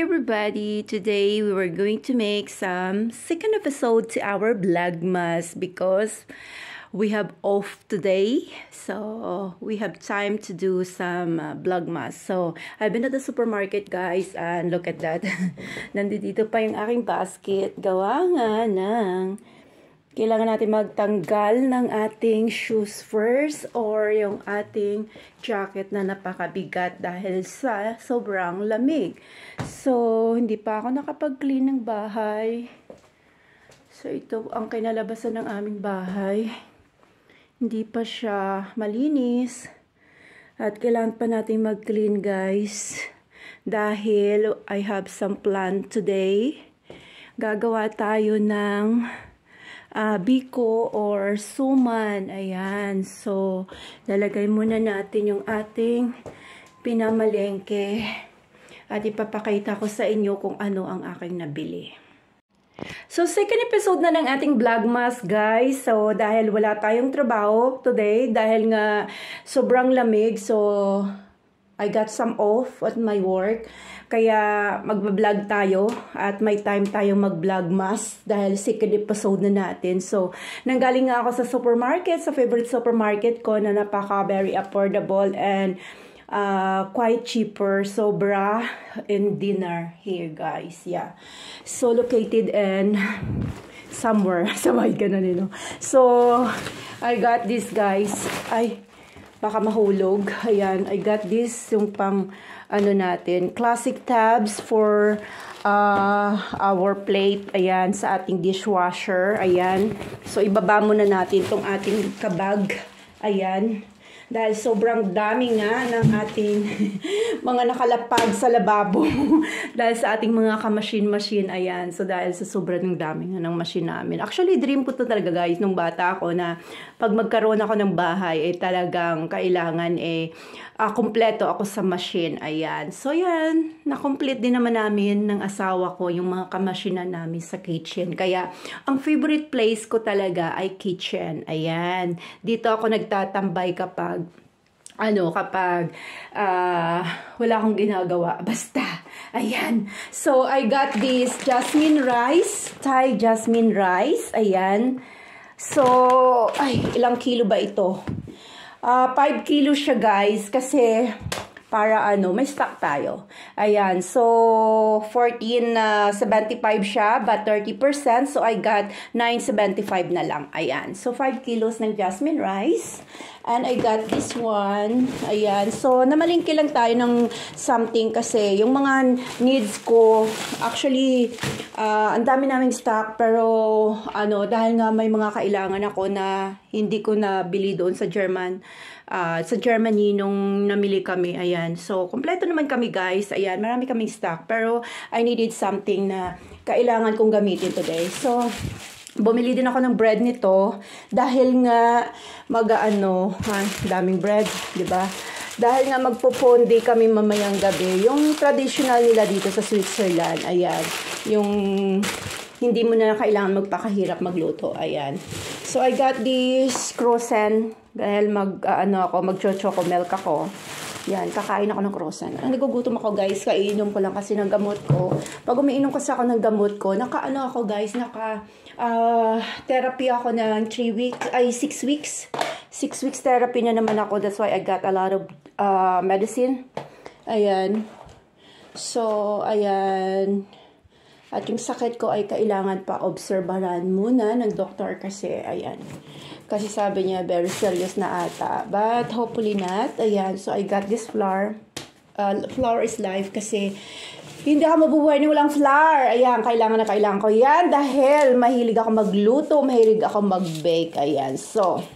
everybody! Today we were going to make some second episode to our Vlogmas because we have off today. So we have time to do some Vlogmas. So I've been at the supermarket, guys, and look at that. Nandito pa yung aking basket. Gawa nga ng kailangan natin magtanggal ng ating shoes first or yung ating jacket na napakabigat dahil sa sobrang lamig. So, hindi pa ako nakapag-clean ng bahay. So, ito ang kinalabasan ng aming bahay. Hindi pa siya malinis. At kailangan pa natin mag-clean, guys. Dahil I have some plan today. Gagawa tayo ng biko or suman. Ayan. So, lalagay muna natin yung ating pinamalengke. At ipapakita ko sa inyo kung ano ang aking nabili. So, second episode na ng ating Vlogmas, guys. So, dahil wala tayong trabaho today, dahil nga sobrang lamig, so I got some off at my work. Kaya magbablog tayo at may time tayong mag-vlogmas dahil second episode na natin. So, nanggaling nga ako sa supermarket, sa favorite supermarket ko na napaka very affordable and quite cheaper. Sobra in dinner here, guys. Yeah. So, located in somewhere. Sabay ka na nino. So, I got this, guys. Ay, baka mahulog. Ayan, I got this, yung pang, ano natin, classic tabs for our plate. Ayan, sa ating dishwasher. Ayan. So, ibaba muna natin itong ating kabag. Ayan. Dahil sobrang dami nga ng ating mga nakalapag sa lababo. Dahil sa ating mga ka-machine-machine. Ayan. So, dahil sa sobrang dami nga ng machine namin. Actually, dream ko to talaga, guys, nung bata ako na pag magkaroon ako ng bahay, talagang kailangan kumpleto ako sa machine. Ayan. So, yan. Na-complete din naman namin ng asawa ko yung mga ka-machine namin sa kitchen. Kaya, ang favorite place ko talaga ay kitchen. Ayan. Dito ako nagtatambay kapag wala akong ginagawa. Basta. Ayan. So, I got this jasmine rice. Thai jasmine rice. Ayan. So, ay, ilang kilo ba ito? 5 kilo siya, guys. Kasi, para may stock tayo. Ayan. So, 14.75 siya, but 30%. So, I got 9.75 na lang. Ayan. So, 5 kilos ng jasmine rice. And I got this one. Ayan. So, namalingki lang tayo ng something kasi yung mga needs ko, actually, ang dami naming stock. Pero, dahil nga may mga kailangan ako na hindi ko nabili doon sa Germany nung namili kami. Ayan. So, kompleto naman kami, guys. Ayan. Marami kaming stock. Pero, I needed something na kailangan kong gamitin today. So, bumili din ako ng bread nito dahil nga daming bread, 'di ba? Dahil nga magpupundi kami mamayang gabi, yung traditional nila dito sa Switzerland. Ayan, yung hindi mo na kailangan magpakahirap magluto. Ayan. So I got this croissant dahil magcho-choco milk ako. Yan, kakain ako ng croissant. Ang nagugutom ako, guys, kainom ko lang kasi ng gamot ko. Pag umiinom kasi ako ng gamot ko, ako, guys, therapy ako ng 6 weeks. 6 weeks therapy na naman ako. That's why I got a lot of medicine. Ayan. So, ayan. At yung sakit ko ay kailangan pa obserbahan muna ng doktor kasi, ayan. Kasi sabi niya, very serious na ata. But hopefully not. Ayan. So, I got this flour. Flour is life kasi hindi ako mabubuhay ni walang flour. Ayan. Kailangan ko yan dahil mahilig ako magluto. Mahilig ako mag-bake. Ayan. So,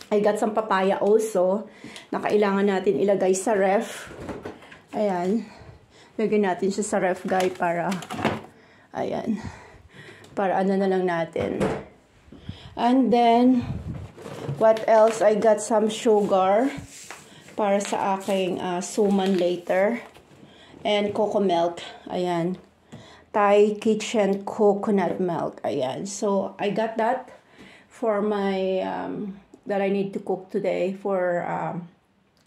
I got some papaya also na kailangan natin ilagay sa ref. Ayan. Lagyan natin siya sa ref, guys, para ayan. Para na lang natin. And then, what else? I got some sugar para sa aking suman later. And cocoa milk. Ayan. Thai kitchen coconut milk. Ayan. So, I got that for my, that I need to cook today for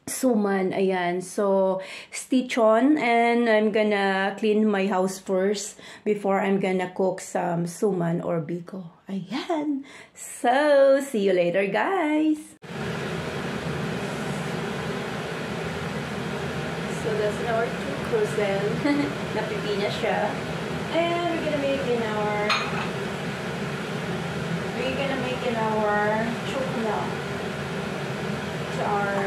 suman. Ayan. So, stitch on, and I'm gonna clean my house first before I'm gonna cook some suman or biko. Ayan. So, see you later, guys. So, that's our croissant. Napipi na siya. And we're gonna make in our chocolate. To our